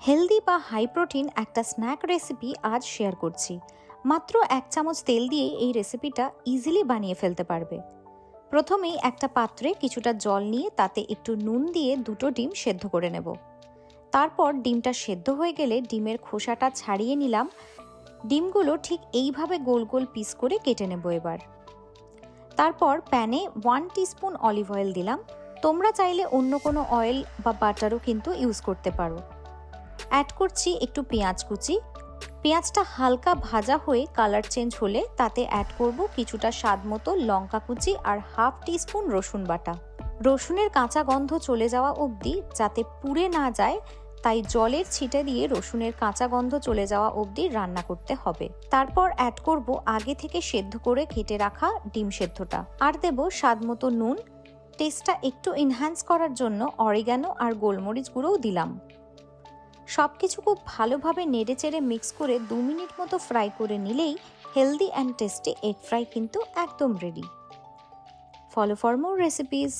Healthy বা high protein একটা snack recipe আজ শেয়ার করছি। মাত্র 1 চামচ তেল দিয়ে এই রেসিপিটা ইজিলি বানিয়ে ফেলতে পারবে। প্রথমেই একটা পাত্রে কিছুটা জল নিয়ে তাতে একটু নুন দিয়ে 2টো ডিম সেদ্ধ করে নেব। তারপর ডিমটা সেদ্ধ হয়ে গেলে ডিমের খোসাটা ছাড়িয়ে নিলাম। ডিমগুলো ঠিক এইভাবে গোল গোল পিস করে কেটে নেব এবার। তারপর প্যানে 1 টিস্পুন অলিভ অয়েল দিলাম। তোমরা চাইলে অন্য কোনো অয়েল বা বাটারও কিন্তু ইউজ করতে পারো। অ্যাড করছি একটু পেঁয়াজ কুচি। পেঁয়াজটা হালকা ভাজা হয়ে কালার চেঞ্জ হলে তাতে অ্যাড করব কিছুটা স্বাদ মতো লঙ্কা কুচি আর হাফ টিস্পুন রসুন বাটা। রসুনের কাঁচা গন্ধ চলে যাওয়া অবধি, যাতে পুড়ে না যায় তাই জলের ছিটে দিয়ে রসুনের কাঁচা গন্ধ চলে যাওয়া অবধি রান্না করতে হবে। তারপর অ্যাড করব আগে থেকে সেদ্ধ করে কেটে রাখা ডিম সেদ্ধটা, আর দেব স্বাদ মতো নুন। টেস্টটা একটু এনহ্যান্স করার জন্য অরিগ্যানো আর গোলমরিচ গুঁড়োও দিলাম। সবকিছু খুব ভালোভাবে নেড়েচেড়ে মিক্স করে 2 মিনিট মতো ফ্রাই করে নিলেই healthy and tasty egg fry কিন্তু একদম ready. Follow for more recipes.